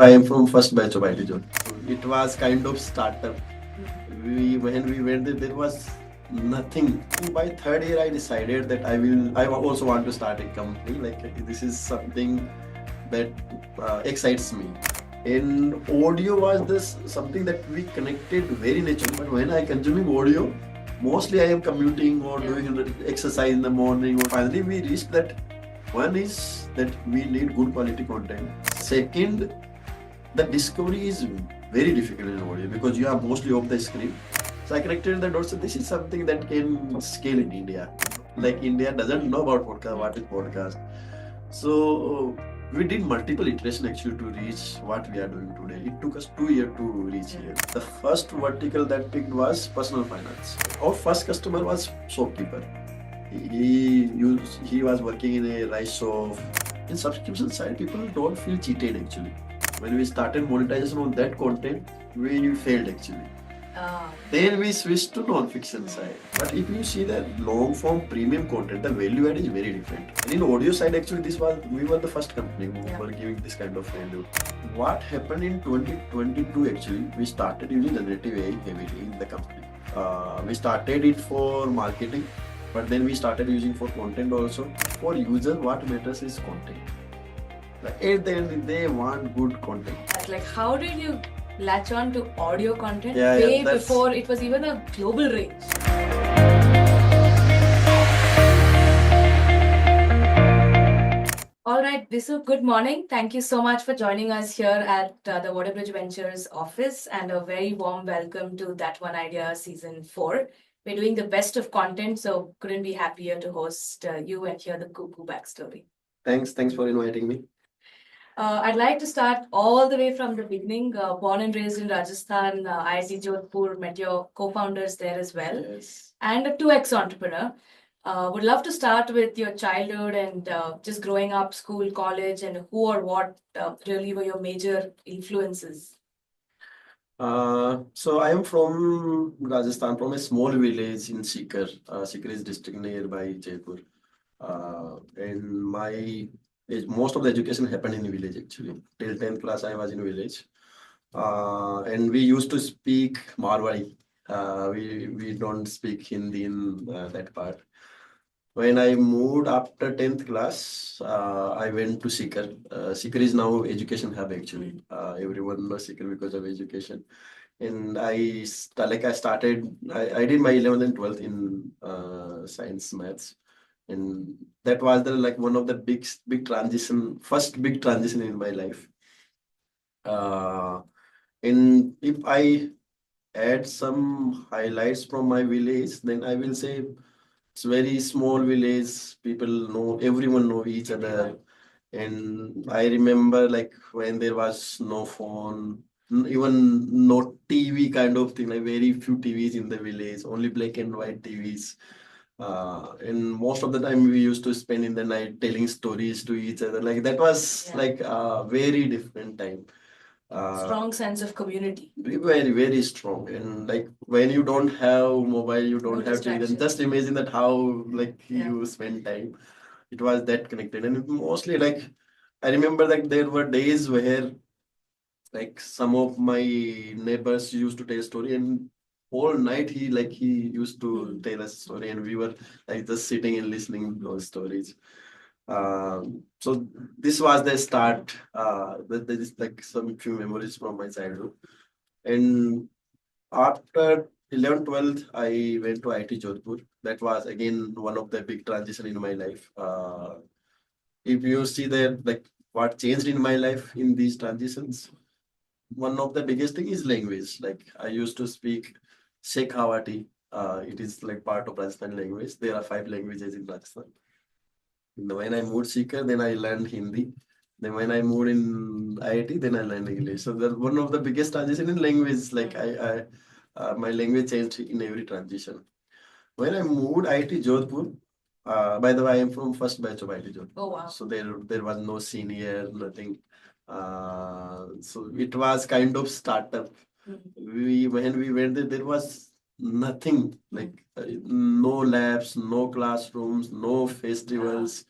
I am from first batch of IIT Jodhpur. It was kind of startup. When we went there was nothing. By third year, I decided that I also want to start a company. Like this is something that excites me. And audio was this something that we connected very naturally. But when I consuming audio, mostly I am commuting or doing exercise in the morning. Or finally, we reached that one is that we need good quality content. Second, the discovery is very difficult in audio because you are mostly off the screen. So I connected the dots. So this is something that can scale in India. Like India doesn't know about podcast, what is podcast. So we did multiple iteration actually to reach what we are doing today. It took us 2 years to reach here. The first vertical that picked was personal finance. Our first customer was shopkeeper. He was working in a rice shop. In subscription side, people don't feel cheated actually. When we started monetization on that content, we failed actually. Then we switched to non-fiction side. But if you see the long form premium content, the value add is very different. And in audio side, actually, we were the first company who were giving this kind of value. What happened in 2022 actually, we started using generative AI heavily in the company. We started it for marketing, but then we started using for content also. For users, what matters is content. Like at the end, they want good content. Like, how did you latch on to audio content way before it was even a global range? All right, Bisu, good morning. Thank you so much for joining us here at the WaterBridge Ventures office, and a very warm welcome to That One Idea Season 4. We're doing the best of content, so couldn't be happier to host you and hear the Kuku backstory. Thanks for inviting me. I'd like to start all the way from the beginning. Born and raised in Rajasthan, IIT Jodhpur, met your co-founders there as well. Yes. And a 2x entrepreneur. Would love to start with your childhood and just growing up, school, college, and who or what really were your major influences. So I am from Rajasthan, from a small village in Sikar. Sikar is district nearby Jaipur. And most of the education happened in the village actually. Till 10th class I was in village. And we used to speak Marwari. We don't speak Hindi in that part. When I moved after 10th class, I went to Sikar. Sikar is now education hub actually. Everyone knows Sikar because of education. And I did my 11th and 12th in science maths. And that was one of the first big transition in my life. And if I add some highlights from my village, then I will say it's very small village. Everyone know each other. And I remember when there was no phone, even no TV kind of thing, like very few TVs in the village, only black and white TVs. And most of the time we used to spend in the night telling stories to each other. Like that was like a very different time. Strong sense of community. Very, very strong. And like when you don't have mobile, you don't have TV, then just imagine that how you spend time. It was that connected. And mostly I remember there were days where some of my neighbors used to tell a story, and whole night he used to tell us story, and we were just sitting and listening to those stories. So this was the start. There is some few memories from my childhood. And after 11th, 12th, I went to IIT Jodhpur. That was again one of the big transition in my life. If you see that what changed in my life in these transitions, one of the biggest thing is language. Like I used to speak Shekhawati. It is part of Rajasthani language. There are 5 languages in Rajasthan. When I moved Sikar, then I learned Hindi. Then when I moved in IIT, then I learned English. So that's one of the biggest transition in language. My language changed in every transition. When I moved IIT Jodhpur, by the way, I am from first batch of IIT Jodhpur. Oh wow! So there was no senior, nothing. So it was kind of startup. When we went there was nothing, no labs, no classrooms, no festivals.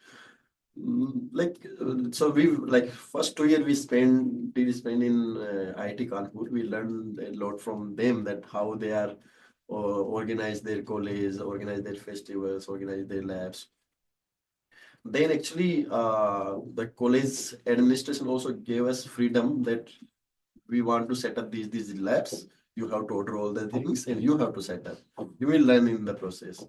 So we like first 2 year we spend in IIT Kanpur. We learned a lot from them that how they are organize their college, organize their festivals, organize their labs. Then actually the college administration also gave us freedom that we want to set up these labs. You have to order all the things and you have to set up. You will learn in the process.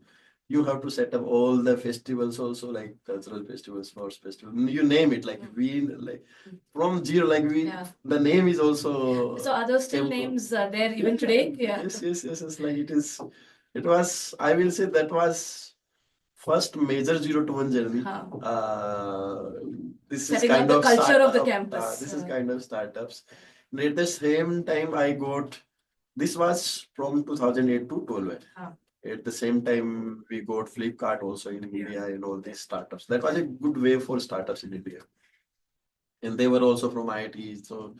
You have to set up all the festivals also, like cultural festivals, sports festivals, you name it. Like we like from zero, like we the name is also. So are those still names there even today? Yeah. Yes. Like it is. It was. I will say that was first major 0 to 1 journey. This is Setting up kind the of culture of the startup. campus. This is kind of startups. And at the same time, I got this was from 2008 to 12. At the same time, we got Flipkart also in India and all these startups. That was a good way for startups in India. And they were also from IIT. So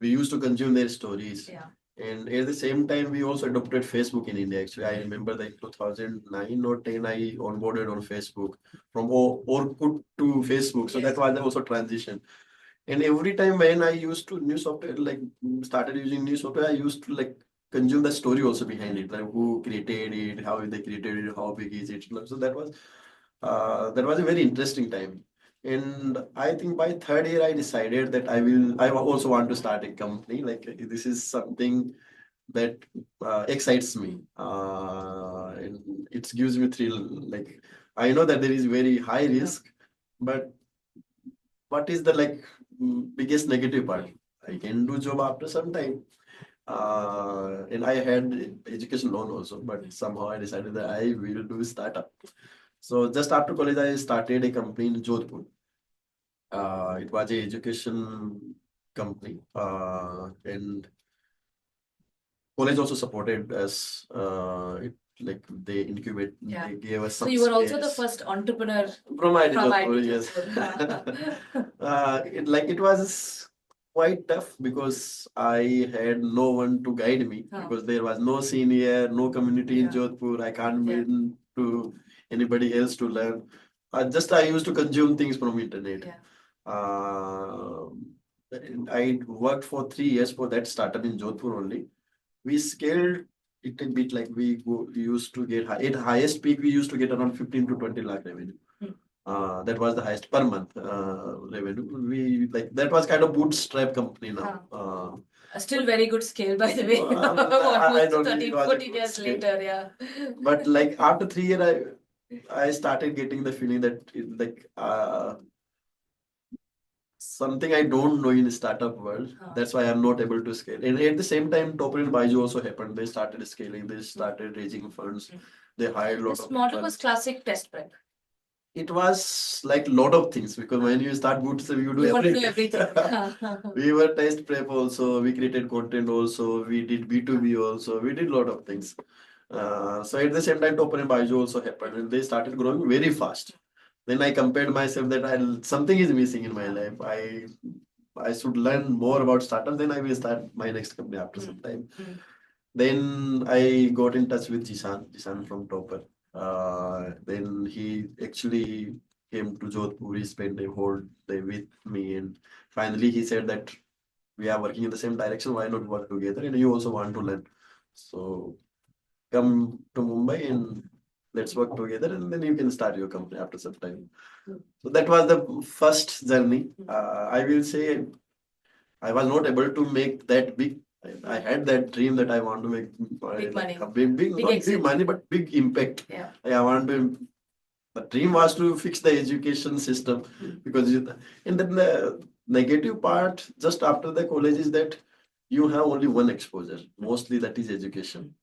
we used to consume their stories. And at the same time, we also adopted Facebook in India. Actually, I remember like 2009 or 10, I onboarded on Facebook from Orkut to Facebook. So that was also transition. And every time when I used to new software, like started using new software, I used to like consume the story also behind it, like who created it, how they created it, how big is it. So that was a very interesting time. And I think by third year, I decided that I also want to start a company. Like this is something that excites me. And it gives me thrill. Like I know that there is very high risk, but what is the biggest negative part? I can do job after some time. And I had education loan also, but somehow I decided that I will do startup. So just after college, I started a company in Jodhpur. It was a education company, and college also supported us. Like they incubate, they gave us some. So you were also the space. first entrepreneur From IIT from Jodhpur, IIT yes. Jodhpur. It was quite tough because I had no one to guide me because there was no senior, no community in Jodhpur. I can't meet to anybody else to learn. I used to consume things from internet. Uh, and I worked for 3 years for that startup in Jodhpur only. We scaled it a bit, like we used to get at highest peak we used to get around 15 to 20 lakh revenue. That was the highest per month revenue. We like that was kind of bootstrap company now. Still very good scale, by the way. I Almost don't 13, 14 years later, yeah. But like after 3 years, I started getting the feeling that something I don't know in the startup world. That's why I'm not able to scale. And at the same time, Topper and Baiju also happened. They started scaling. They started raising funds. They hired a lot This of model people. was classic test prep. It was like a lot of things because when you start bootstrap, you do everything. We were test prep also. We created content also. We did B2B also. We did a lot of things. So at the same time, Topper and Baiju also happened, and they started growing very fast. Then I compared myself that something is missing in my life. I should learn more about startups. Then I will start my next company after some time. Then I got in touch with Jishan from Topper. Then he actually came to Jodhpur. He spent a whole day with me, and finally he said that we are working in the same direction. Why not work together? And you also want to learn. So come to Mumbai and let's work together, and then you can start your company after some time. So that was the first journey. I will say I was not able to make that big. I had that dream that I want to make Big money. a big not exit. big money, but big impact. I want to. The dream was to fix the education system because, and then the negative part just after the college is that you have only one exposure. Mostly that is education.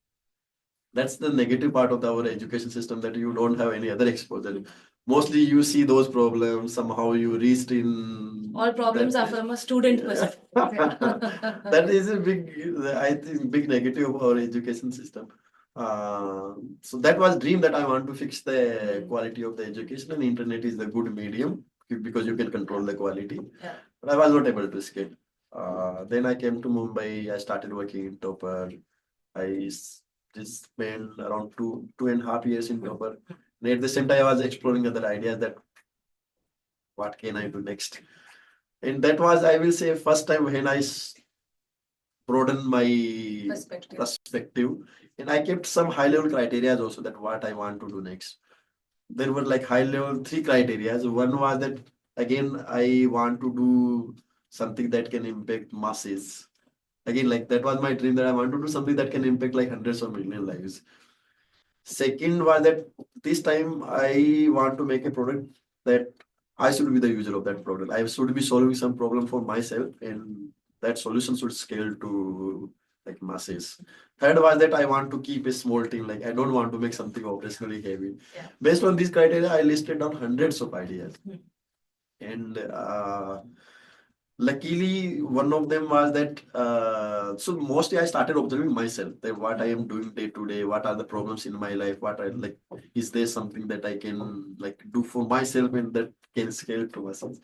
That's the negative part of our education system, that you don't have any other exposure. Mostly you see those problems, somehow you reached in. All problems are from a student perspective. That is a big, I think, big negative of our education system. So that was dream that I want to fix the quality of the education, and internet is the good medium because you can control the quality. But I was not able to scale. Then I came to Mumbai. I started working in Topper. I just spent around 2.5 years in Topper. And at the same time, I was exploring other ideas that what can I do next? And that was, I will say, first time when I broadened my perspective. And I kept some high level criteria also that what I want to do next. There were like high level three criteria. One was that again I want to do something that can impact masses. Again, like that was my dream that I want to do something that can impact like hundreds of million lives. Second was that this time I want to make a product that I should be the user of that product. I should be solving some problem for myself, and that solution should scale to like masses. Third was that I want to keep a small team. Like I don't want to make something operationally heavy. Yeah. Based on these criteria, I listed down hundreds of ideas. And luckily, one of them was that so mostly I started observing myself that what I am doing day to day, what are the problems in my life, what I like, is there something that I can like do for myself and that can scale to myself.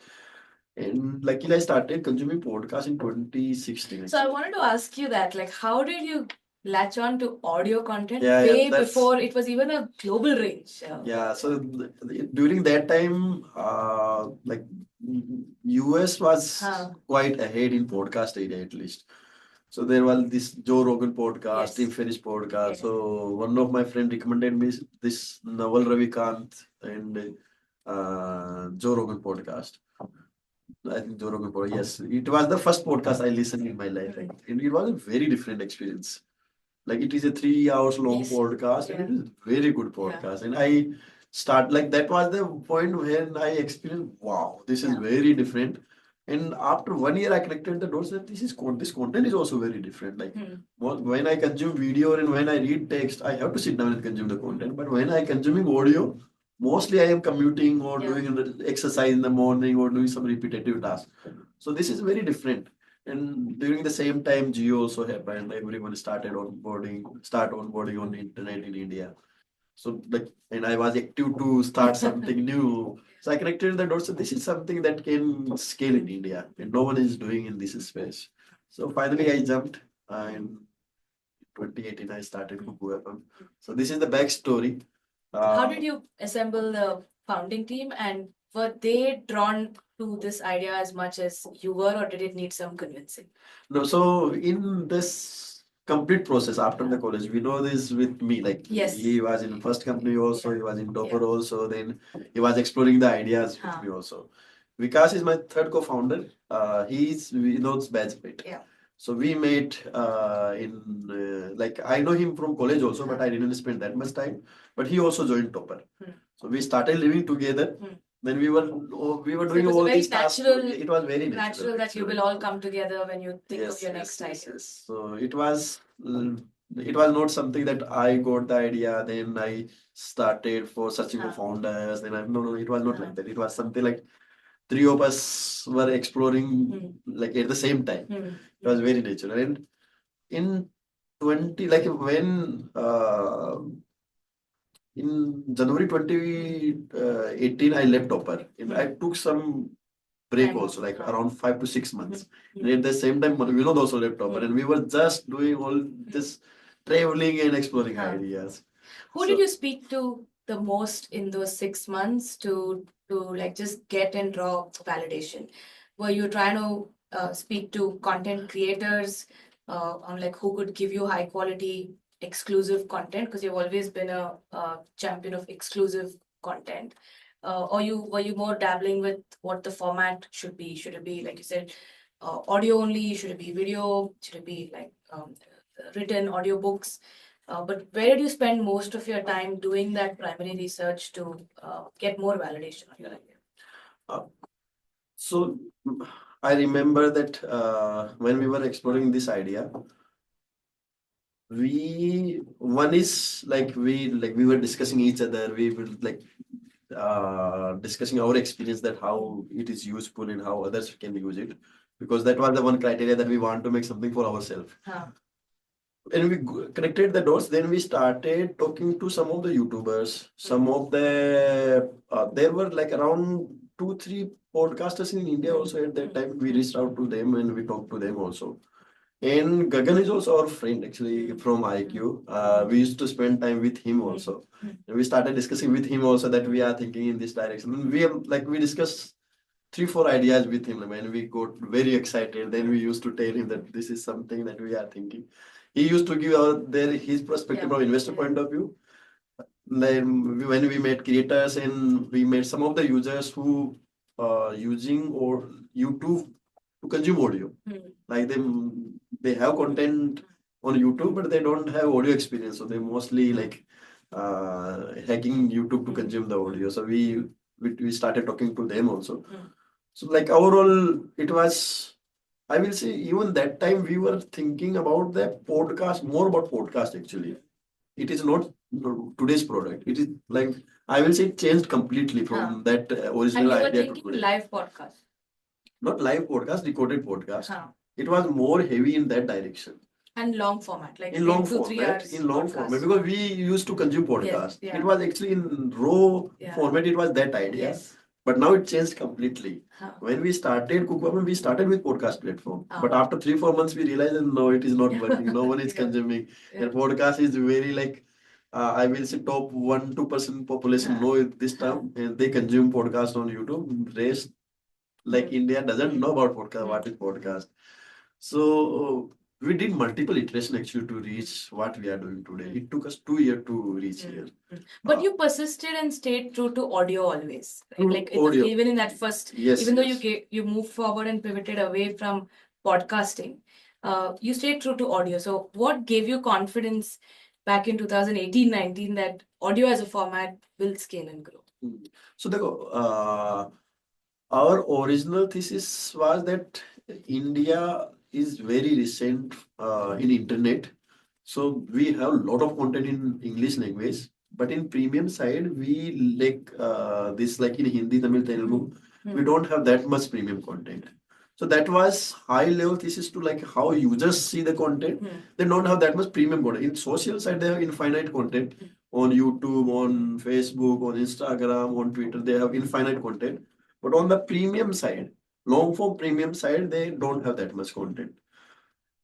And luckily, I started consuming podcasts in 2016. So I wanted to ask you that, like, how did you latch on to audio content Yeah, way that's- before it was even a global range? Yeah, so during that time, like US was quite ahead in podcast area at least. So there was this Joe Rogan podcast, Yes. Tim Ferriss podcast. Yes. So one of my friend recommended me this Naval Ravikant and Joe Rogan podcast. I think Joe Rogan podcast. Yes, it was the first podcast I listened in my life, and it was a very different experience. Like it is a 3 hours long Yes. podcast, and Yeah. it is very good podcast. And I start like that was the point when I experienced, wow, this is very different. And after 1 year, I connected the dots that this content is also very different. Like when I consume video and when I read text, I have to sit down and consume the content. But when I consuming audio, mostly I am commuting or doing exercise in the morning or doing some repetitive tasks. So this is very different. And during the same time, Geo also happened. Everyone start onboarding on the internet in India. So like, and I was active to start something new. So I connected the dots. So this is something that can scale in India, and no one is doing in this space. So finally, I jumped. In 2018, I started Kuku FM. So this is the backstory. How did you assemble the founding team, and were they drawn to this idea as much as you were, or did it need some convincing? No, so in this complete process after the college, we know this with me. Like Yes. he was in first company also, he was in Topper also, then he was exploring the ideas with me also. Vikas is my third co-founder. He's Vinod's batchmate. Yeah. So we met in like I know him from college also, but I didn't spend that much time. But he also joined Topper. So we started living together. Then we were doing all these tasks. It was very natural that you will all come together when you think of your next idea. So it was not something that I got the idea, then I started for searching for founders. Then no, it was not like that. It was something like three of us were exploring like at the same time. It was very natural. And in 20, like when in January 2018, I left Topper. And I took some break also, like around 5 to 6 months. And at the same time, Vinod also left Topper. And we were just doing all this traveling and exploring ideas. Who did you speak to the most in those 6 months to like just get and draw validation? Were you trying to speak to content creators on like who could give you high quality exclusive content, because you've always been a champion of exclusive content, or were you more dabbling with what the format should be? Should it be, like you said, audio only? Should it be video? Should it be like written audiobooks? But where did you spend most of your time doing that primary research to get more validation on your idea? So I remember that when we were exploring this idea, one is like we were discussing each other. We were like discussing our experience, that how it is useful and how others can use it, because that was the one criteria that we want to make something for ourselves. And we connected the dots. Then we started talking to some of the YouTubers. Some of the there were like around 2-3 podcasters in India also at that time. We reached out to them and we talked to them also. And Gagan is also our friend actually from IQ. We used to spend time with him also. And we started discussing with him also that we are thinking in this direction. And we discussed 3-4 ideas with him. When we got very excited, then we used to tell him that this is something that we are thinking. He used to give his perspective from investor point of view. Then when we met creators and we met some of the users who using or YouTube to consume audio. Like they have content on YouTube, but they don't have audio experience. So they mostly like hacking YouTube to consume the audio. So we started talking to them also. So like overall, it was, I will say, even that time we were thinking about the podcast, more about podcast actually. It is not today's product. It is like, I will say, it changed completely from that And original you were idea to thinking today. live podcast. Not live podcast, recorded podcast. It was more heavy in that direction. And long format, like In long 2-3 format, hours in long podcast. format, because we used to consume podcast. Yes, It was actually in raw format. It was that idea. Yes. But now it changed completely. When we started Kuku FM, we started with podcast platform. But after 3-4 months, we realized that no, it is not working. No one is consuming. And podcast is very like, I will say top 1-2% population know this term, and they consume podcast on YouTube. Rest, like India, doesn't know about podcast. What is podcast? So we did multiple iteration actually to reach what we are doing today. It took us 2 years to reach here. But you persisted and stayed true to audio always, right? Like Audio. even in that first, Yes, even though yes. you moved forward and pivoted away from podcasting, you stayed true to audio. So what gave you confidence back in 2018-19 that audio as a format will scale and grow? So our original thesis was that India is very recent in internet. So we have a lot of content in English language, but in premium side, we like this like in Hindi, Tamil, Telugu, we don't have that much premium content. So that was high level thesis to like how users see the content. They don't have that much premium content. In social side, they have infinite content on YouTube, on Facebook, on Instagram, on Twitter. They have infinite content. But on the premium side, long form premium side, they don't have that much content.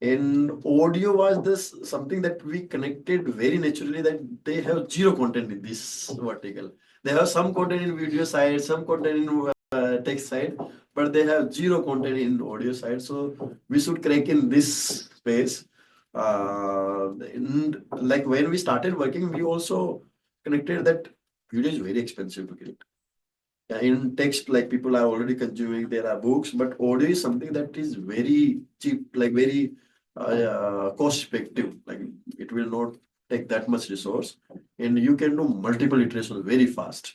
And audio was this something that we connected very naturally that they have zero content in this vertical. They have some content in video side, some content in text side, but they have zero content in audio side. So we should crack in this space. And like when we started working, we also connected that video is very expensive to create. In text, like people are already consuming, there are books, but audio is something that is very cheap, like very cost effective. Like it will not take that much resource, and you can do multiple iterations very fast.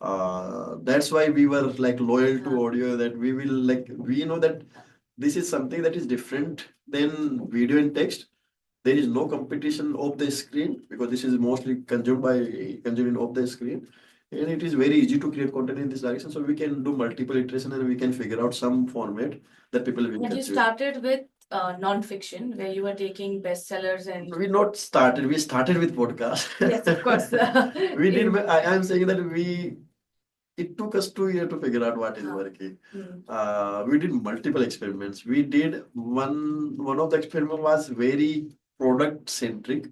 That's why we were like loyal to audio. That we will like we know that this is something that is different than video and text. There is no competition of the screen because this is mostly consumed by consuming of the screen. And it is very easy to create content in this direction. So we can do multiple iteration and we can figure out some format that people will And you consume. started with non-fiction, where you were taking bestsellers and We started with podcast. yes, of course. We did. I am saying that it took us 2 years to figure out what is working. We did multiple experiments. We did one of the experiment was very product centric.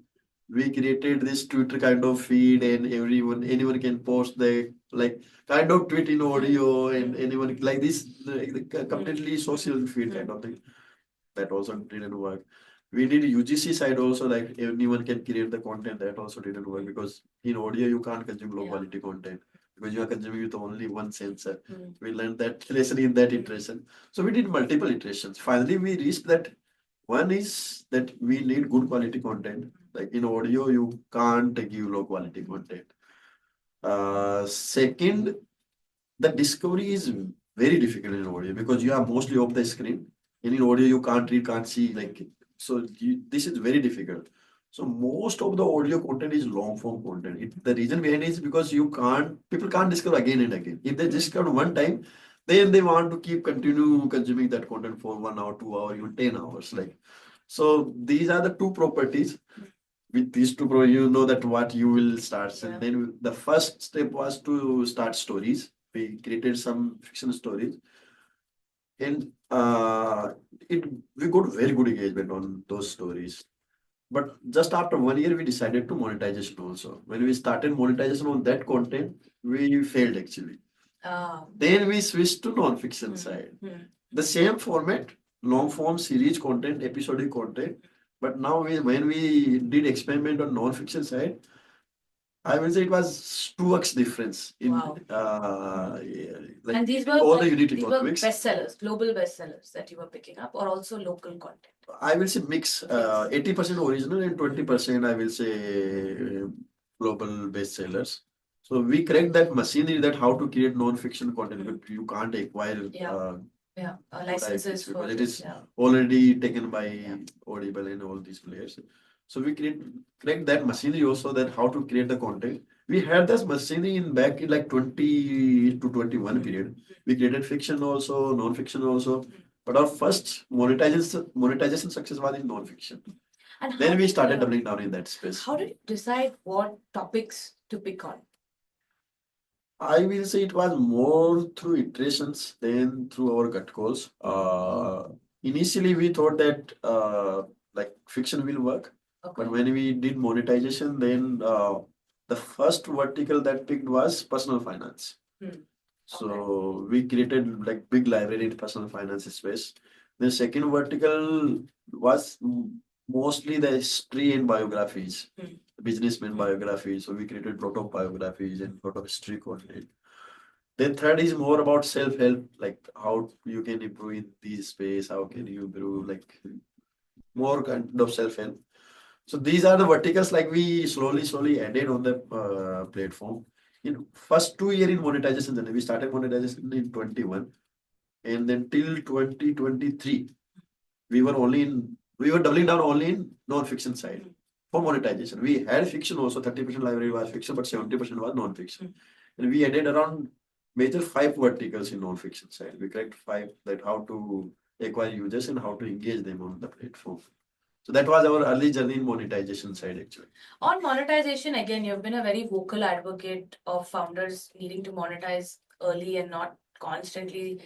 We created this Twitter kind of feed, and anyone can post the like kind of tweet in audio, and anyone like this completely social feed kind of thing. That also didn't work. We did UGC side also, like anyone can create the content. That also didn't work because in audio you can't consume low quality content because you are consuming with only one sensor. We learned that lesson in that iteration. So we did multiple iterations. Finally, we reached that one is that we need good quality content. Like in audio, you can't give low quality content. Second, the discovery is very difficult in audio because you are mostly off the screen. And in audio, you can't read, can't see. This is very difficult. So most of the audio content is long form content. The reason behind it is because people can't discover again and again. If they discover one time, then they want to continue consuming that content for 1 hour, 2 hours, even 10 hours. So these are the two properties. With these two, you know that what you will start. And then the first step was to start stories. We created some fiction stories, and we got very good engagement on those stories. But just after 1 year, we decided to monetization also. When we started monetization on that content, we failed actually. Then we switched to non-fiction side. The same format, long form series content, episodic content. But now when we did experiment on non-fiction side, I will say it was 2x difference in like and these were all the like, unit these were economics. bestsellers, global bestsellers that you were picking up, or also local content. I will say mix, 80% original and 20% I will say global bestsellers. So we cracked that machinery that how to create non-fiction content, but you can't acquire licenses because for it this, is already taken by Audible and all these players. So we cracked that machinery also, that how to create the content. We had this machinery in back in like 20 to 21 period. We created fiction also, non-fiction also. But our first monetization success was in non-fiction. And then we started doubling down in that space. How did you decide what topics to pick on? I will say it was more through iterations than through our gut calls. Initially, we thought that like fiction will work, but when we did monetization, then the first vertical that picked was personal finance. So we created like big library in personal finance space. The second vertical was mostly the history and biographies, businessman biographies. So we created a lot of biographies and a lot of history content. Then third is more about self-help, like how you can improve in this space, how can you improve, like more kind of self-help. So these are the verticals like we slowly added on the platform. In first 2 year in monetization journey, we started monetization in 21, and then till 2023, we were doubling down only in non-fiction side for monetization. We had fiction also, 30% library was fiction, but 70% was non-fiction. And we added around major 5 verticals in non-fiction side. We cracked 5, that how to acquire users and how to engage them on the platform. So that was our early journey in monetization side actually. On monetization, again, you've been a very vocal advocate of founders needing to monetize early and not constantly,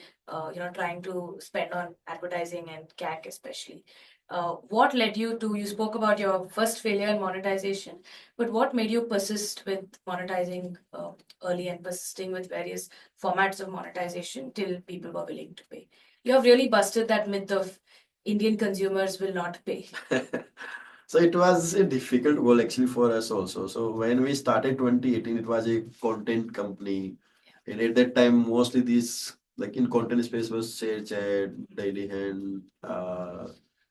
trying to spend on advertising and CAC especially. What led you to, you spoke about your first failure in monetization, but what made you persist with monetizing early and persisting with various formats of monetization till people were willing to pay? You have really busted that myth of Indian consumers will not pay. So it was a difficult goal actually for us also. So when we started 2018, it was a content company. And at that time, mostly these, like in content space was Share Chat, Daily Hand,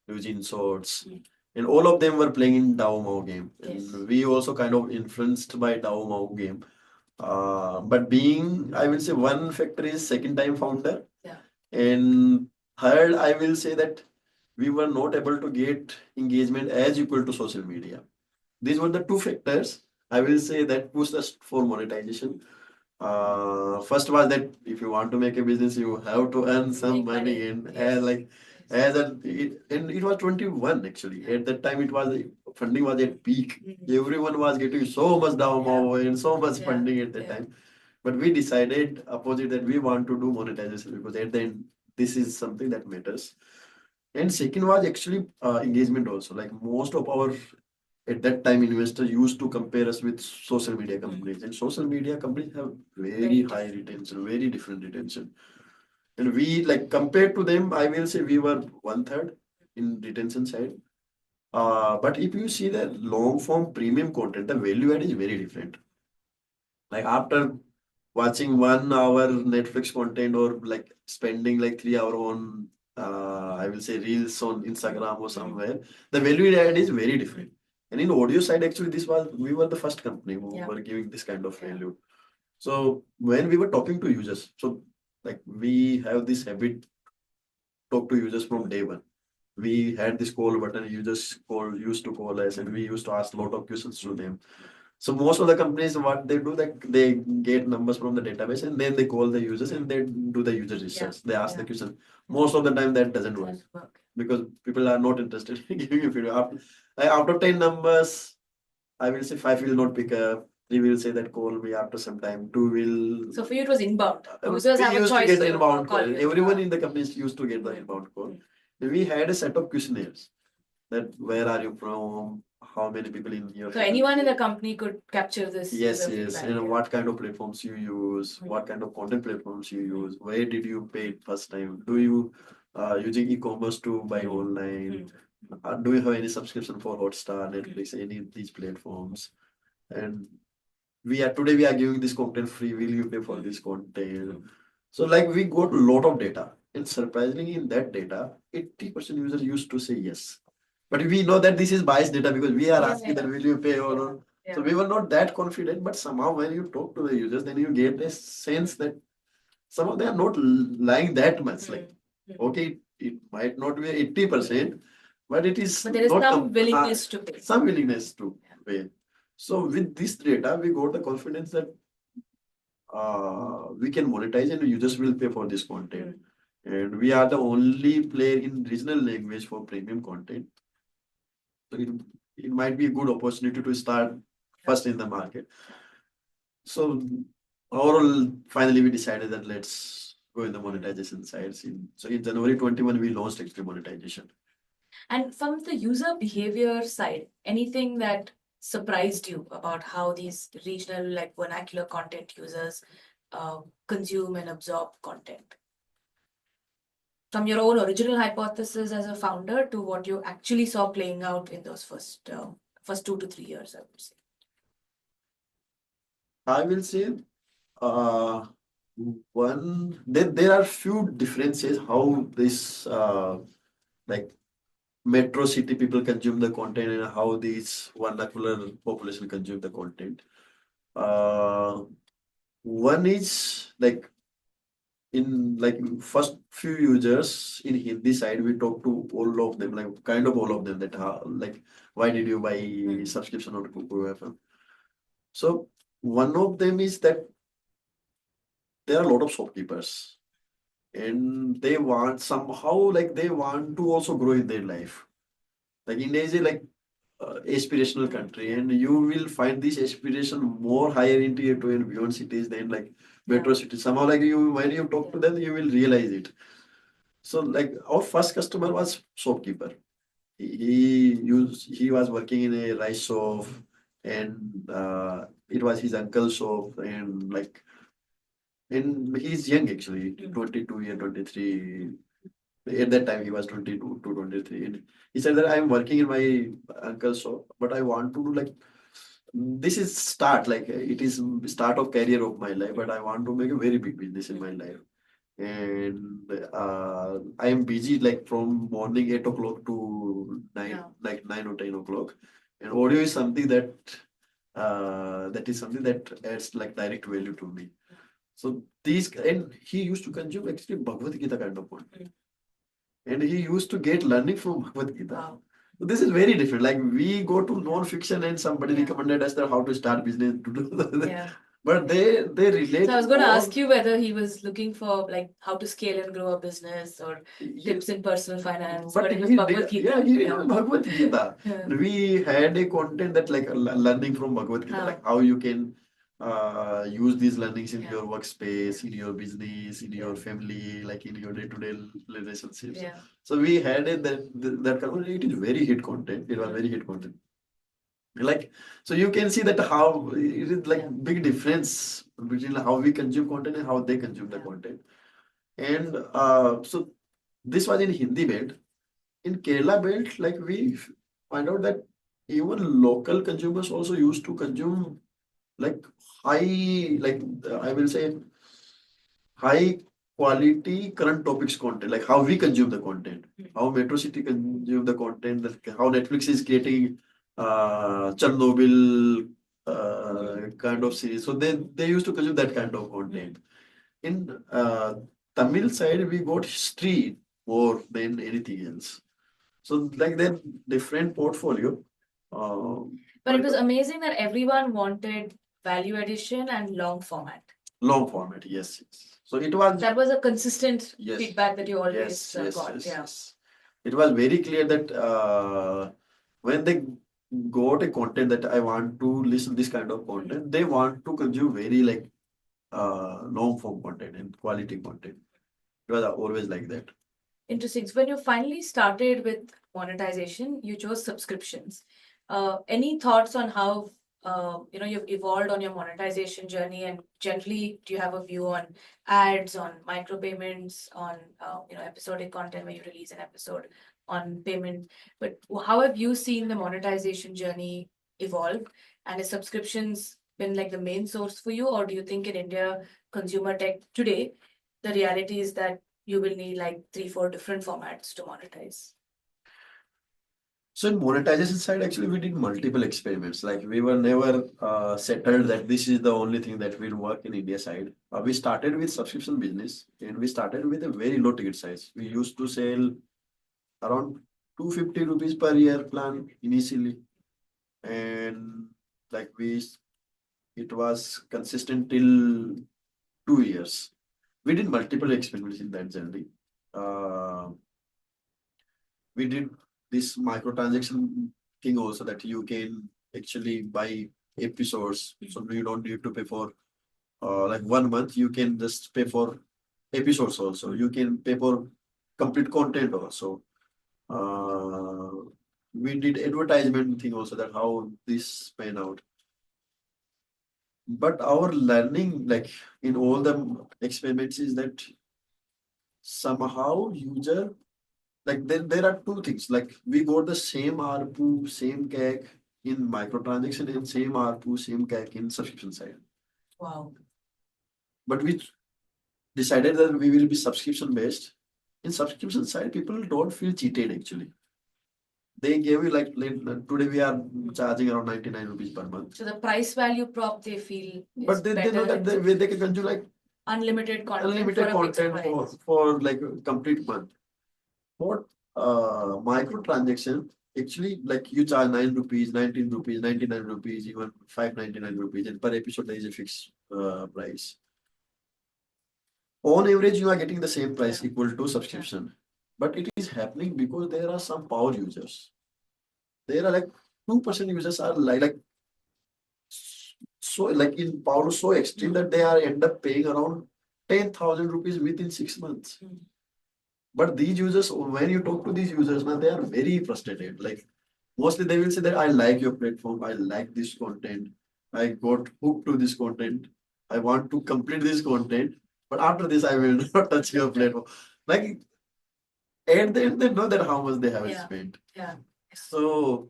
Eugene Shorts. And all of them were playing in DAO Mao game. And we also kind of influenced by DAO Mao game. But being, I will say one factor is second time founder. And third, I will say that we were not able to get engagement as equal to social media. These were the 2 factors I will say that pushed us for monetization. First was that if you want to make a business, you have to earn some money, and it was 21 actually. At that time, it was funding was at peak. Everyone was getting so much down and so much funding at that time. But we decided opposite, that we want to do monetization because at the end, this is something that matters. And second was actually engagement also. Like most of our at that time investors used to compare us with social media companies, and social media companies have very high retention, very different retention. And we, like, compared to them, I will say we were 1/3 in retention side. But if you see the long form premium content, the value add is very different. Like after watching 1 hour Netflix content or like spending like 3 hour on I will say reels on Instagram or somewhere, the value add is very different. And in audio side, actually, we were the first company who were giving this kind of value. So when we were talking to users, so like we have this habit talk to users from day one. We had this call button, users used to call us, and we used to ask a lot of questions to them. So most of the companies, what they do, that they get numbers from the database and then they call the users and they do the user research. They ask the question. Most of the time that doesn't work because people are not interested in giving you feedback. After 10 numbers, I will say 5 will not pick up. 3 will say that call me after some time. 2 will. So for you, it was inbound. Users we have used a choice to get the inbound call. you. Everyone in the companies used to get the inbound call. We had a set of questionnaires that where are you from, how many people in your So anyone in the company could capture this yes, user yes. feedback. You know, what kind of platforms you use, Mhm. what kind of content platforms you use, where did you pay it first time? Do you using e-commerce to buy Mhm. online? Do you have any subscription for Hotstar, Netflix, any of these platforms? And we are giving this content free. Will you pay for this content? So like we got a lot of data, and surprisingly in that data, 80% users used to say yes. But we know that this is biased data because we are asking that will you pay or not. So we were not that confident, but somehow when you talk to the users, then you get a sense that some of them are not lying that much. Like, okay, it might not be 80%, but it is But there is not some willingness to pay. some willingness to pay. So with this data, we got the confidence that we can monetize and users will pay for this content. And we are the only player in regional language for premium content. So it might be a good opportunity to start first in the market. So overall, finally we decided that let's go in the monetization side. So in January 21, we launched extra monetization. And from the user behavior side, anything that surprised you about how these regional, like vernacular content users consume and absorb content? From your own original hypothesis as a founder to what you actually saw playing out in those first 2 to 3 years, I would say. I will say uh, one there are few differences how this like metro city people consume the content and how these vernacular population consume the content. Uh, One is like in like first few users in Hindi side, we talk to all of them, like kind of all of them that how, like why did you buy subscription on Kuku FM? So one of them is that there are a lot of shopkeepers and they want somehow like they want to also grow in their life. Like India is a like aspirational country, and you will find this aspiration more higher in tier two and beyond cities than like metro cities. Somehow, like you when you talk to them, you will realize it. So, like our first customer was shopkeeper. He was working in a rice shop, and it was his uncle's shop, and he's young actually, 22 year 23. At that time, he was 22 to 23. And he said that I'm working in my uncle's shop, but I want to do like this is start like it is start of career of my life, but I want to make a very big business in my life. And I am busy like from morning 8 o'clock to like 9 or 10 o'clock. And audio is something that is something that adds like direct value to me. So these and he used to consume actually Bhagavad Gita kind of content. And he used to get learning from Bhagavad Gita. Wow. So this is very different. Like we go to non-fiction and somebody recommended us that how to start business to do that. But they relate. So I was going to ask you whether he was looking for like how to scale and grow a business or tips in personal finance. But it was Bhagavad Gita. Yeah, he did Bhagavad Gita. We had a content that like learning from Bhagavad Gita, like how you can use these learnings in your workspace, in your business, in your family, like in your day-to-day relationships. So we had it that content. It is very hit content. It was very hit content. Like so you can see that how it is like big difference between how we consume content and how they consume the content. And so this was in Hindi belt. In Kerala belt, like we find out that even local consumers also used to consume like high, like I will say high quality current topics content, like how we consume the content, how Metro City consume the content, how Netflix is creating Chernobyl kind of series. So they used to consume that kind of content. In Tamil side, we got history more than anything else. So like their different portfolio. But it was amazing that everyone wanted value addition and long format. Long format, yes, yes. So it was that was a consistent feedback that you always got. Yes. It was very clear that when they got a content that I want to listen this kind of content, they want to consume very like long form content and quality content. It was always like that. Interesting. So when you finally started with monetization, you chose subscriptions. Any thoughts on how you've evolved on your monetization journey, and generally, do you have a view on ads, on micropayments, on episodic content where you release an episode on payment? But how have you seen the monetization journey evolve? And is subscriptions been like the main source for you, or do you think in India, consumer tech today, the reality is that you will need like 3-4 different formats to monetize? So in monetization side, actually, we did multiple experiments. Like we were never settled that this is the only thing that will work in India side. We started with subscription business, and we started with a very low ticket size. We used to sell around 250 rupees per year plan initially, and like it was consistent till 2 years. We did multiple experiments in that journey. Uh, we did this microtransaction thing also, that you can actually buy episodes, so you don't need to pay for like 1 month. You can just pay for episodes also. You can pay for complete content also. We did advertisement thing also, that how this pan out. But our learning, like in all the experiments, is that somehow user, like there are two things. Like we got the same ARPU, same CAC in microtransaction, and same ARPU, same CAC in subscription side. Wow. But we decided that we will be subscription based. In subscription side, people don't feel cheated actually. They gave you like today we are charging around 99 rupees per month. So the price value prop they feel is But they know that they can consume like unlimited content unlimited for a fixed content price. for like a complete month. For microtransaction, actually, like you charge 9 rupees, 19 rupees, 99 rupees, even 599 rupees, and per episode there is a fixed price. On average, you are getting the same price equal to subscription. But it is happening because there are some power users. There are like 2% users are like so like in power so extreme that they are end up paying around 10,000 rupees within 6 months. But these users, when you talk to these users, now they are very frustrated. Like mostly they will say that I like your platform, I like this content, I got hooked to this content, I want to complete this content, but after this I will not touch your platform. Like at the end they know that how much they have spent. Yeah. So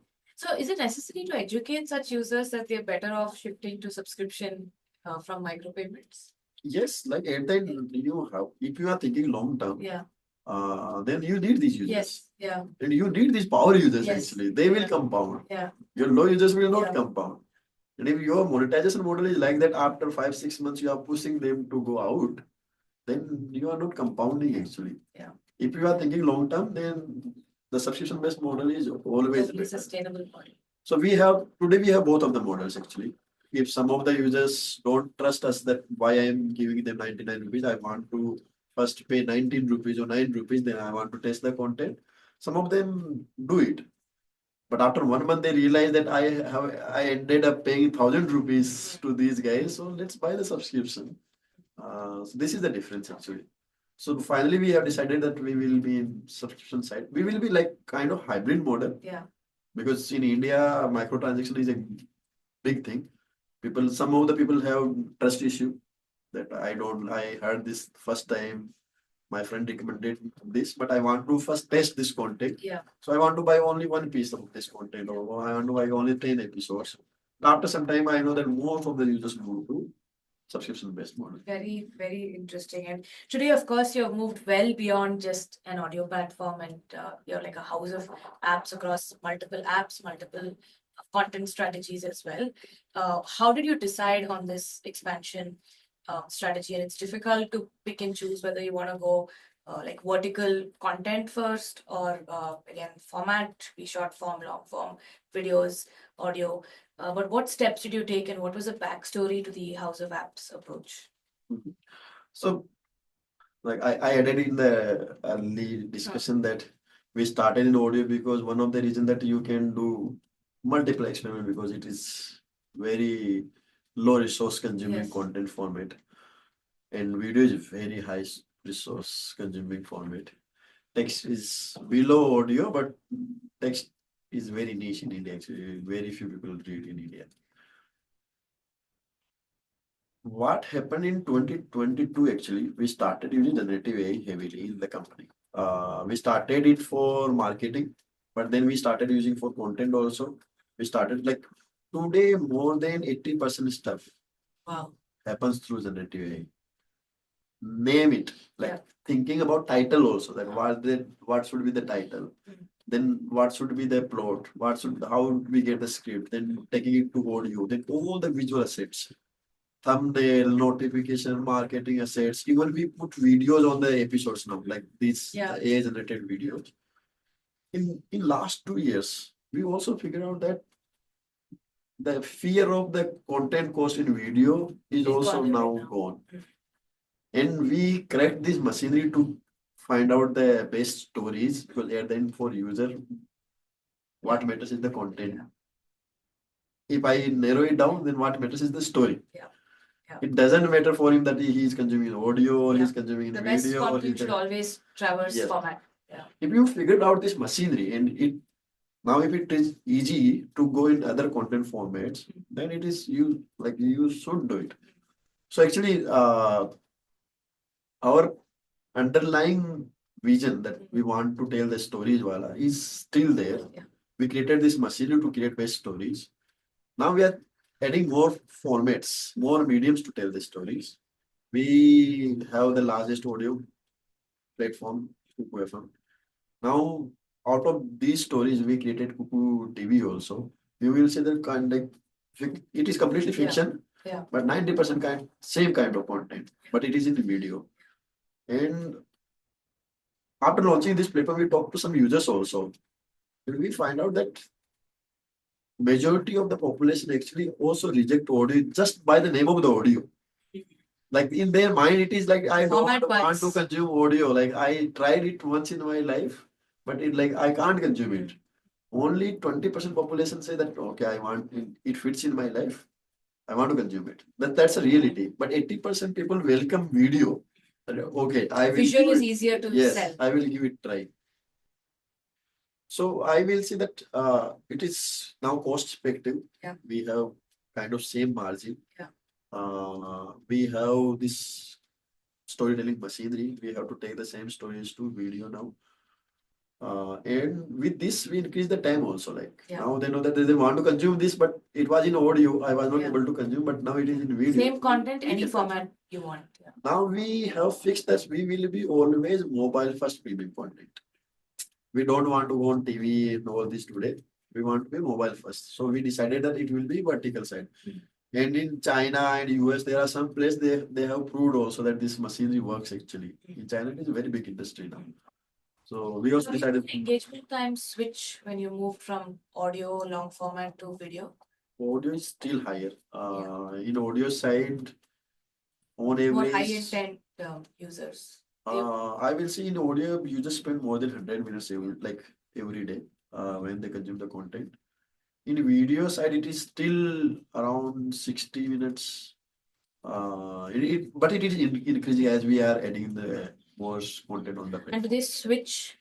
is it necessary to educate such users that they're better off shifting to subscription from micropayments? yes, like at the end you have, if you are thinking long term, Yeah. then you need these users. Yes. Yeah. And you need these power users Yes. actually. They will compound. Yeah. Your low users will not Yeah. compound. And if your monetization model is like that, after 5-6 months you are pushing them to go out, then you are not compounding actually. Yeah. If you are thinking long term, then the subscription based model is always Totally better. sustainable model. So today we have both of the models actually. If some of the users don't trust us that why I am giving them 99 rupees, I want to first pay 19 rupees or 9 rupees, then I want to test the content. Some of them do it. But after 1 month, they realize that I ended up paying 1,000 rupees to these guys. So let's buy the subscription. So this is the difference actually. So finally, we have decided that we will be in subscription side. We will be like kind of hybrid model. Yeah. Because in India, microtransaction is a big thing. Some of the people have trust issue that I heard this first time. My friend recommended this, but I want to first test this content. Yeah. So I want to buy only one piece of this content, or I want to buy only 10 episodes. After some time, I know that most of the users move to subscription-based model. Very, very interesting. And today, of course, you've moved well beyond just an audio platform, and you're like a house of apps across multiple apps, multiple content strategies as well. How did you decide on this expansion strategy? And it's difficult to pick and choose whether you want to go like vertical content first, or again, format, be short form, long form, videos, audio. But what steps did you take, and what was the backstory to the House of Apps approach? So, like I added in the early discussion that we started in audio because one of the reasons that you can do multiple experiment, because it is very low resource consuming content format, and video is very high resource consuming format. text is below audio, but text is very niche in India. Actually, very few people read in India. What happened in 2022? Actually, we started using generative AI heavily in the company. We started it for marketing, but then we started using for content also. We started like today more than 80% stuff Wow. happens through generative AI. Name it, like Yeah. thinking about title also, that what should be the title, then what should be the plot, how we get the script, then taking it to audio, then all the visual assets, thumbnail, notification, marketing assets. Even we put videos on the episodes now, like these AI generated videos. In last 2 years, we also figured out that the fear of the content cost in video is also now gone. And we cracked this machinery to find out the best stories, because at the end for user, what matters is the content. If I narrow it down, then what matters is the story. It doesn't matter for him that he is consuming audio or he's consuming The video. best content should always traverse format. If you figured out this machinery, and if it is easy to go in other content formats, then it is you should do it. So actually, our underlying vision that we want to tell the stories wala is still there. We created this machinery to create best stories. Now we are adding more formats, more mediums to tell the stories. We have the largest audio platform, Kuku FM. Now, out of these stories, we created Kuku TV also. You will see the kind, like it is completely fiction, but 90% same kind of content, but it is in the video. And after launching this platform, we talked to some users also. And we find out that majority of the population actually also reject audio just by the name of the audio. Like in their mind, it is like I don't want to consume audio. Like I tried it once in my life, but I can't consume it. Only 20% population say that okay, I want it fits in my life. I want to consume it. That's a reality. But 80% people welcome video. Okay, I will. Visual is easier to sell. I will give it try. So I will say that it is now cost effective. We have kind of same margin. We have this storytelling machinery. We have to take the same stories to video now. And with this, we increase the time also. Now they know that they want to consume this, but it was in audio. I was not able to consume, but now it is in video. Same content, any format you want. Now we have fixed that we will be always mobile first premium content. We don't want to go on TV and all this today. We want to be mobile first. So we decided that it will be vertical side. And in China and US, there are some places they have proved also that this machinery works actually. In China, it is a very big industry now. So we also decided. Engagement time switch when you moved from audio long format to video? Audio is still higher. In audio side, on average. More high intent users. I will say in audio, you just spend more than 100 minutes every day when they consume the content. In video side, it is still around 60 minutes. But it is increasing as we are adding the more content on the platform. And do they switch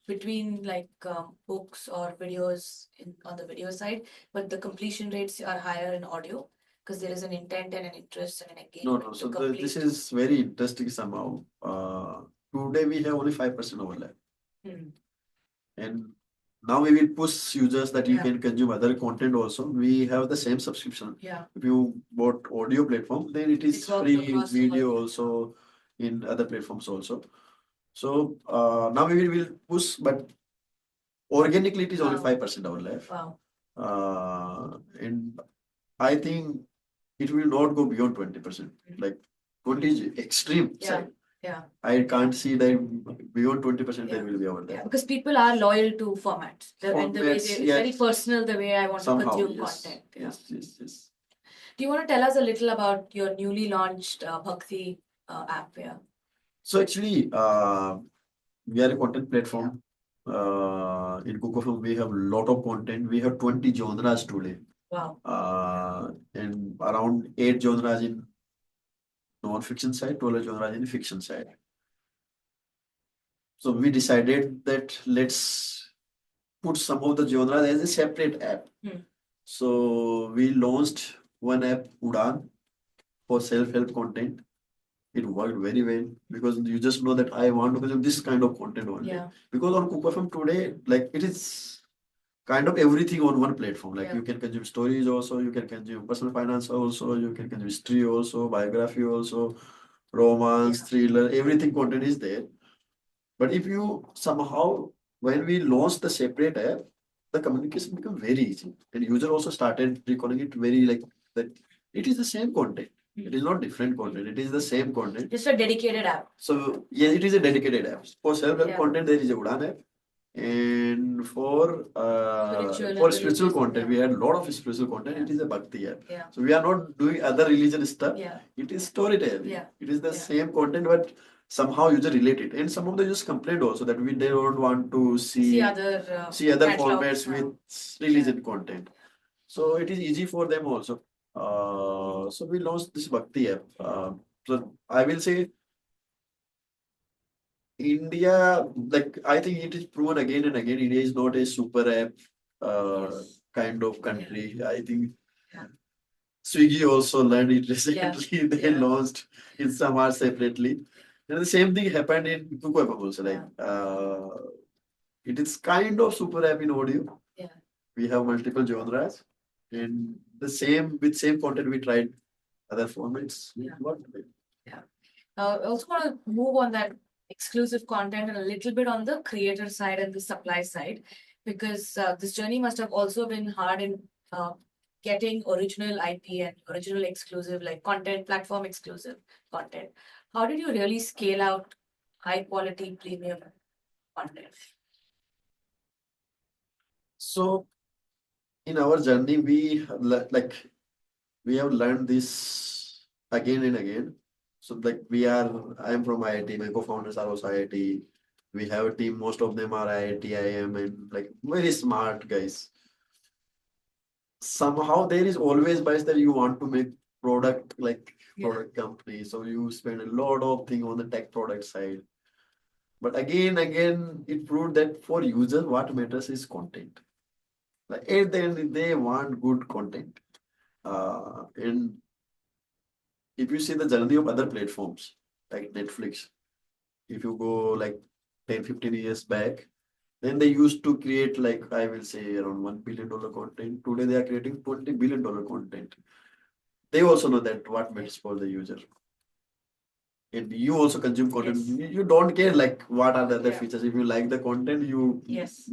between books or videos on the video side, but the completion rates are higher in audio? Because there is an intent and an interest and an engagement. No. So this is very interesting somehow. Today we have only 5% overlap. And now we will push users that you can consume other content also. We have the same subscription. If you bought audio platform, then it is free video also in other platforms also. So now we will push, but organically it is only 5% overlap. Wow. And I think it will not go beyond 20%. Like 20 is extreme side. I can't see that beyond 20% there will be over there. Because people are loyal to formats. And the way it's very personal, the way I want to consume content. Yes. Do you want to tell us a little about your newly launched Bhakti app? So actually, we are a content platform. In Kuku FM, we have a lot of content. We have 20 genres today. Wow. And around 8 genres in non-fiction side, 12 genres in fiction side. So we decided that let's put some of the genres as a separate app. So we launched one app, Udan, for self-help content. It worked very well because you just know that I want to consume this kind of content only. Yeah. Because on Kuku FM today, like it is kind of everything on one platform. Like you can consume stories also, you can consume personal finance also, you can consume history also, biography also, romance, thriller, everything content is there. But if you somehow, when we launched the separate app, the communication became very easy. And user also started recalling it very like that it is the same content. It is not different content. It is the same content. Just a dedicated app. So yes, it is a dedicated app. For self-help content, there is a Udan app. And for spiritual content, we had a lot of spiritual content. It is a Bhakti app. So we are not doing other religion stuff. It is storytelling. It is the same content, but somehow user relate it. And some of the users complained also that they don't want to see other formats with religion content. So it is easy for them also. So we launched this Bhakti app. So I will say India, like I think it is proven again and again, India is not a super app kind of country. I think Swiggy also learned it recently. They launched in some art separately. And the same thing happened in Kuku FM also. Like it is kind of super app in audio. We have multiple genres. And the same with same content we tried other formats. What? I also want to move on that exclusive content and a little bit on the creator side and the supply side, because this journey must have also been hard in getting original IP and original exclusive, like content, platform exclusive content. How did you really scale out high quality premium content? So in our journey, we have learned this again and again. So like I am from IIT, my co-founders are also IIT. We have a team, most of them are IIT, IIM, and like very smart guys. Somehow there is always bias that you want to make product company. So you spend a lot of thing on the tech product side. But again, it proved that for users, what matters is content. Like at the end, they want good content. And if you see the journey of other platforms like Netflix, if you go like 10, 15 years back, then they used to create like I will say around $1 billion content. Today they are creating $20 billion content. They also know that what matters for the user. And you also consume content. You don't care like what are the other features. If you like the content, you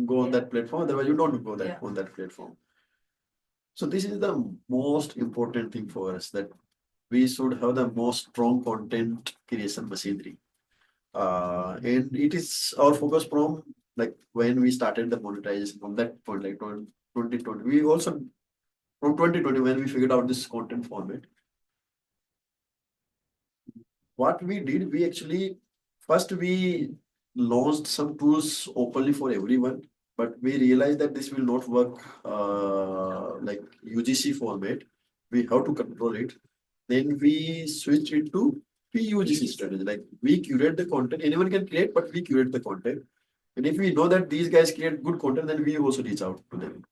go on that platform. Otherwise, you don't go on that platform. So this is the most important thing for us, that we should have the most strong content creation machinery. And it is our focus from like when we started the monetization from that point, like 2020. We also from 2020 when we figured out this content format. What we did, we actually first we launched some tools openly for everyone, but we realized that this will not work like UGC format. We have to control it. Then we switch it to PUGC strategy. Like we curate the content. Anyone can create, but we curate the content. And if we know that these guys create good content, then we also reach out to them.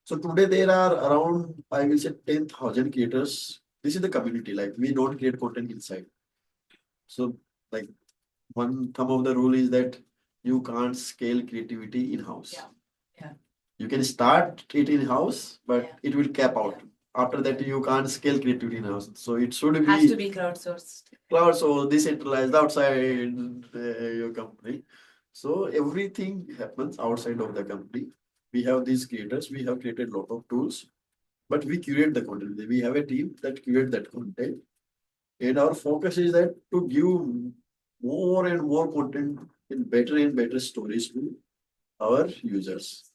So today there are around, I will say 10,000 creators. This is the community. Like we don't create content inside. So like one thumb of the rule is that you can't scale creativity in-house. You can start it in-house, but it will cap out. After that, you can't scale creativity in-house. So it should be has to be crowdsourced. Crowdsourced, decentralized outside your company. So everything happens outside of the company. We have these creators. We have created a lot of tools, but we curate the content. We have a team that curate that content. And our focus is that to give more and more content in better and better stories to our users.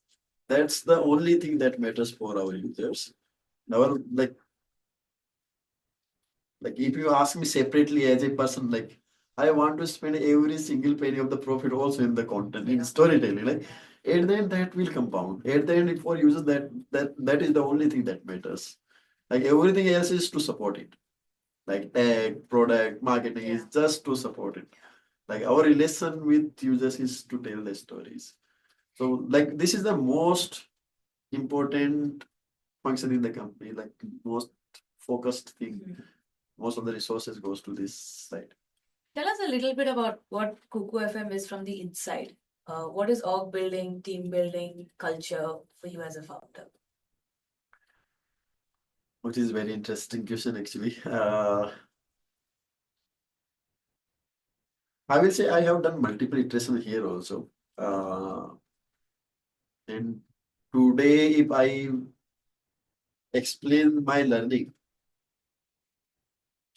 That's the only thing that matters for our users. Now, like if you ask me separately as a person, like I want to spend every single penny of the profit also in the content, in storytelling. Like at the end that will compound. At the end, for users, that is the only thing that matters. Like everything else is to support it. Like tech, product, marketing is just to support it. Like our relation with users is to tell the stories. So like this is the most important function in the company, like most focused thing. Mhm. Most of the resources goes to this side. Tell us a little bit about what Kuku FM is from the inside. What is org building, team building, culture for you as a founder? Which is very interesting question actually. I will say I have done multiple iterations here also. And today, if I explain my learning,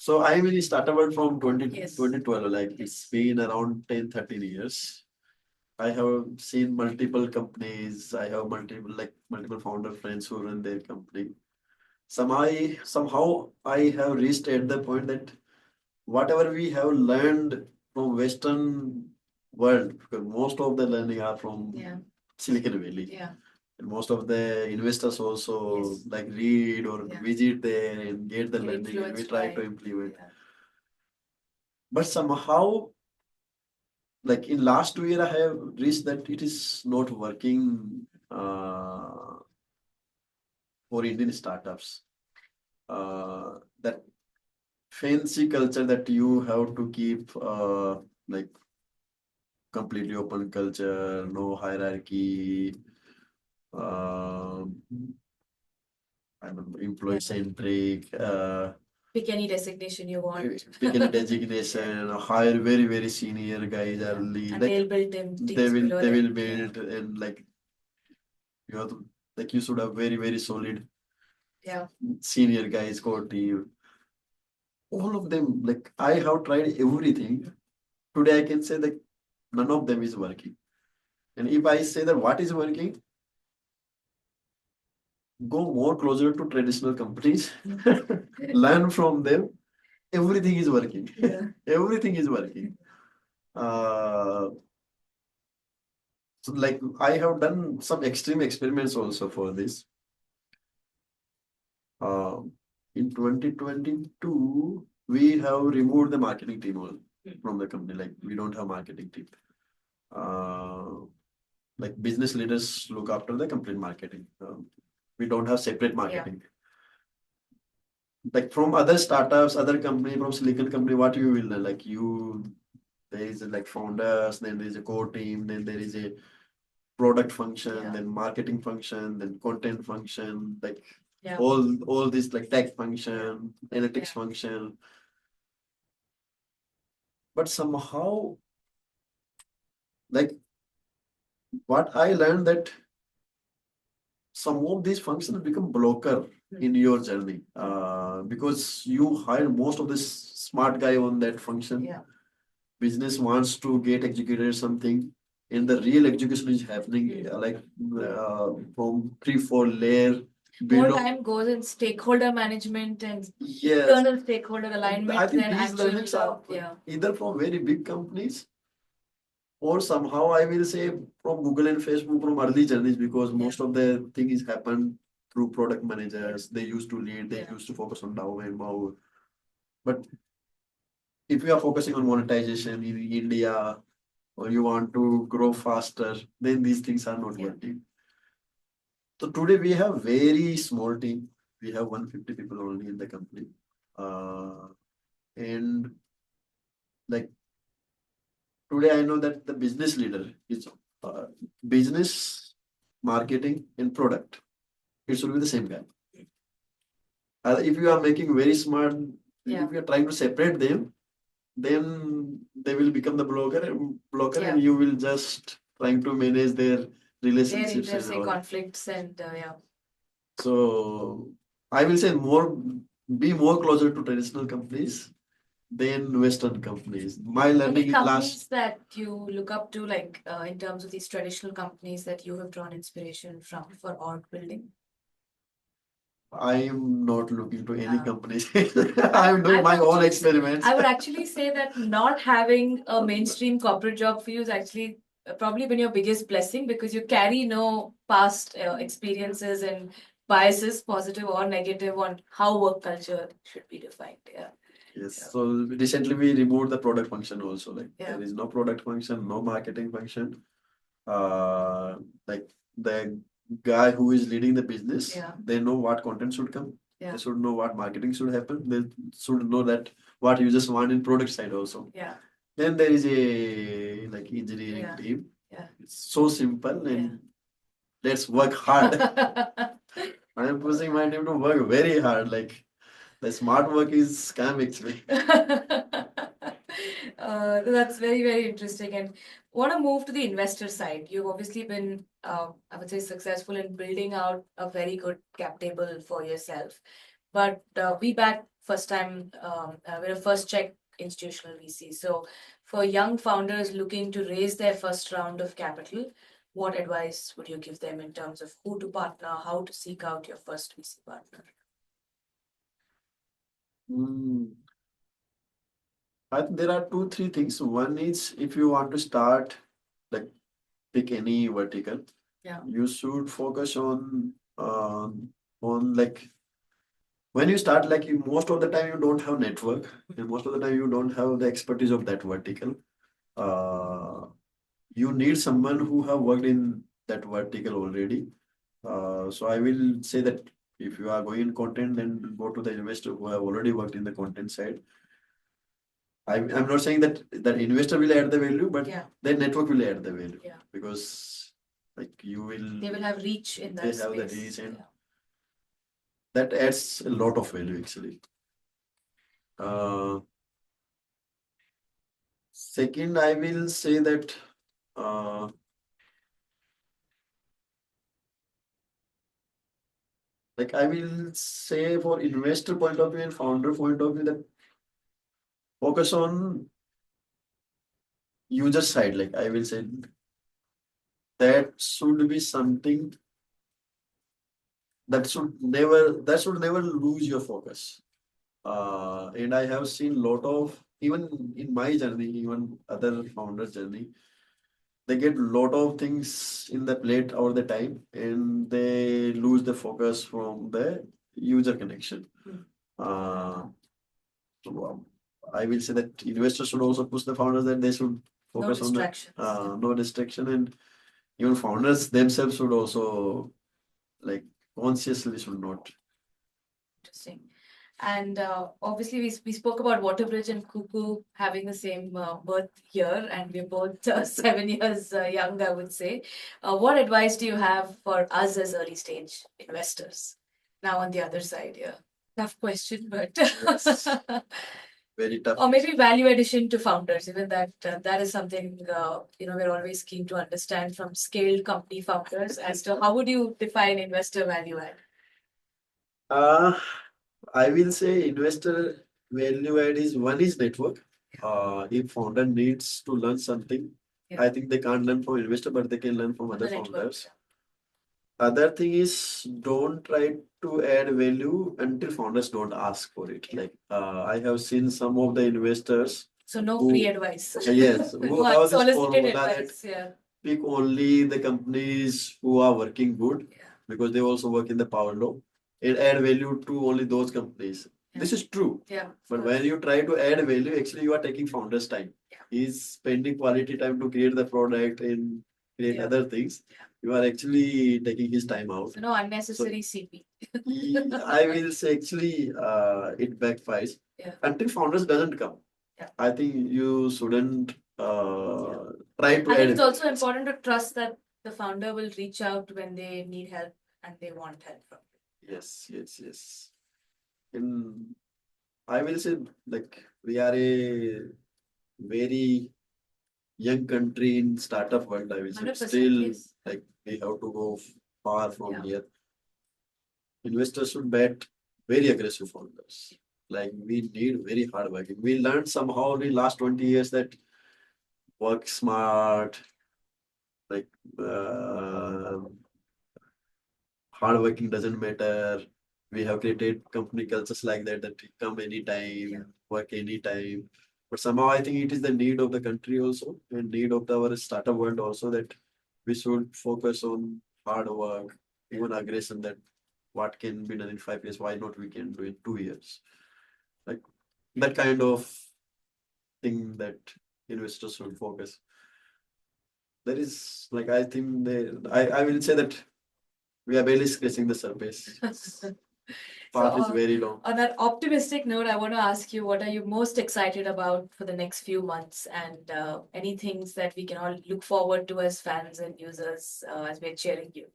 so I will start about from 2012, like it's been around 10, 13 years. I have seen multiple companies. I have multiple founder friends who run their company. Somehow I have reached at the point that whatever we have learned from Western world, because most of the learning are from Silicon Valley. Yeah. And most of the investors also Yes. like read or Yeah. visit there and get the Get learning and we influenced try by- to implement. Yeah. But somehow, like in last 2 years, I have reached that it is not working for Indian startups. That fancy culture that you have to keep like completely open culture, no hierarchy, I don't know, employee centric, Pick any designation you want. pick any designation, hire very, very senior guys Yeah. early. And Like they'll build them they teams will below they will them. Yeah. build and like you have to like you should have very, very solid Yeah. senior guys core team. All of them, like I have tried everything. Today I can say that none of them is working. And if I say that what is working, go more closer to traditional companies, learn from them. Everything is working. Yeah. Everything is working. Uh, so like I have done some extreme experiments also for this. Uh, in 2022, we have removed the marketing team all from the company. Like we don't have marketing team. Uh, like business leaders look after the complete marketing. We don't have separate marketing. Like from other startups, other company, from Silicon company, what you will learn? Like you, there is like founders, then there is a core team, then there is a product function, then marketing function, then content function, like all this like tech function, analytics function. But somehow, like what I learned that some of these functions become blocker in your journey because you hire most of this smart guy on that function. Yeah. Business wants to get executed something, and the real execution is happening from 3, 4 layer. More below. time goes in stakeholder management and Yes. internal stakeholder alignment I think than these actual learnings are either from very big companies or somehow I will say from Google and Facebook from early journeys because most of the things happen through product managers. They used to lead, they used to focus on DAO and MAU. But if you are focusing on monetization in India or you want to grow faster, then these things are not working. So today we have very small team. We have 150 people only in the company. And like today I know that the business leader is business, marketing, and product. It should be the same guy. If you are making very smart, if you are trying to separate them, then they will become the blocker, and you will just trying to manage their relationships their and all. conflicts and So I will say be more closer to traditional companies than Western companies. My learning any in companies last. that you look up to, like in terms of these traditional companies that you have drawn inspiration from for org building? I am not looking to any companies. I am doing my own experiments. I would actually say that not having a mainstream corporate job for you is actually probably been your biggest blessing because you carry no past experiences and biases, positive or negative, on how work culture should be defined. Yeah. Yes. Yeah. So recently we removed the product function also. Like Yeah. there is no product function, no marketing function. Uh, like the guy who is leading the business, Yeah. they know what content should come. Yeah. They should know what marketing should happen. They should know that what users want in product side also. Yeah. Then there is a like engineering Yeah. team. Yeah. It's so simple and let's work hard. I am pushing my team to work very hard. Like the smart work is scam actually. That's very, very interesting. And want to move to the investor side. You've obviously been, I would say, successful in building out a very good cap table for yourself. But we back first time, we're a first check institutional VC. So for young founders looking to raise their first round of capital, what advice would you give them in terms of who to partner, how to seek out your first VC partner? Hmm. I think there are two, three things. One is if you want to start, like pick any vertical, Yeah. you should focus on like when you start, like most of the time you don't have network, and most of the time you don't have the expertise of that vertical. Uh, you need someone who have worked in that vertical already. So I will say that if you are going in content, then go to the investor who have already worked in the content side. I'm not saying that that investor will add the value, but Yeah. their network will add the value. Yeah. Because like you will They will have reach in they that have the space. reach and Yeah. that adds a lot of value actually. Second, I will say that uh, like I will say for investor point of view and founder point of view that focus on user side. Like I will say that should be something that should never lose your focus. And I have seen lot of even in my journey, even other founders' journey, they get lot of things in the plate over the time, and they lose the focus from the user connection. Mm. Uh, so I will say that investors should also push the founders that they should No focus on the distractions. no distraction, and even founders themselves should also like consciously should not. Interesting. And obviously, we spoke about WaterBridge and Kuku having the same birth year, and we're both 7 years young, I would say. What advice do you have for us as early stage investors? Now, on the other side, yeah. Tough question, but. Yes. Very tough. Or maybe value addition to founders, even that is something we're always keen to understand from scaled company founders as to how would you define investor value add? Uh, I will say investor value add is one is network. If founder needs to learn something, Yeah. I think they can't learn from investor, but they can learn from On other the network. founders. Other thing is don't try to add value until founders don't ask for it. Like I have seen some of the investors. So no who- free advice. Yes, who No have this unsolicited formula that advice. Yeah. pick only the companies who are working good Yeah. because they also work in the power law and add value to only those companies. Yeah. This is true. Yeah. But when you try to add value, actually you are taking founder's time. Yeah. He's spending quality time to create the product and create Yeah. other things. You are actually taking his time out. So no unnecessary CP. I will say actually it backfires Yeah. until founders doesn't come. Yeah. I think you shouldn't try to I think add it's also important to trust that the founder will reach out when they need help and they want help from you. Yes, yes, yes. And I will say like we are a very young country in startup world. I will say 100%, still yes. like we have to go far from Yeah. here. Investors should bet very aggressive founders. Like we need very hard working. We learned somehow in the last 20 years that work smart, like hard working doesn't matter. We have created company cultures like that that come anytime, Yeah. work anytime. But somehow I think it is the need of the country also and need of our startup world also that we should focus on hard work, even aggression that what can be done in 5 years, why not we can do in 2 years. Like that kind of thing that investors should focus. There is like I think I will say that we are barely scratching the surface. Path is very long. On that optimistic note, I want to ask you, what are you most excited about for the next few months, and any things that we can all look forward to as fans and users as we're cheering you?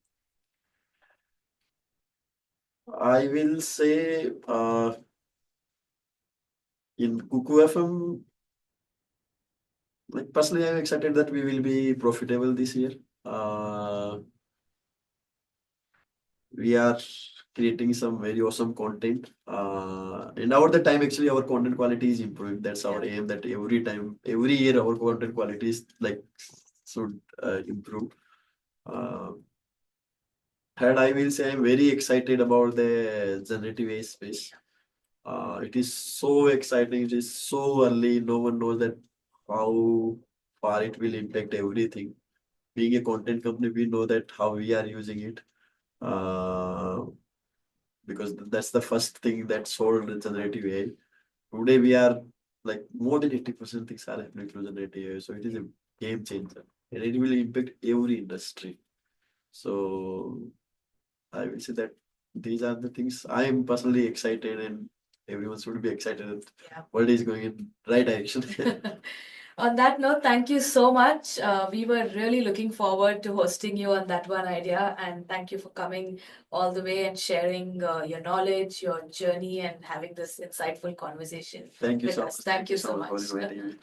I will say in Kuku FM, like personally, I'm excited that we will be profitable this year. We are creating some very awesome content. And over the time, actually, our content quality is improving. That's our aim. That every time, every year, our content quality is like should improve. Third, I will say I'm very excited about the generative AI space. It is so exciting. It is so early. No one knows that how far it will impact everything. Being a content company, we know that how we are using it. Uh, because that's the first thing that sold in generative AI. Today we are like more than 80% things are happening through generative AI. So it is a game changer. And it will impact every industry. So I will say that these are the things I am personally excited, and everyone should be excited that world is going in right direction. On that note, thank you so much. We were really looking forward to hosting you on That One Idea, and thank you for coming all the way and sharing your knowledge, your journey, and having this insightful conversation. Thank you with so us. much. Thank you so for much. inviting me.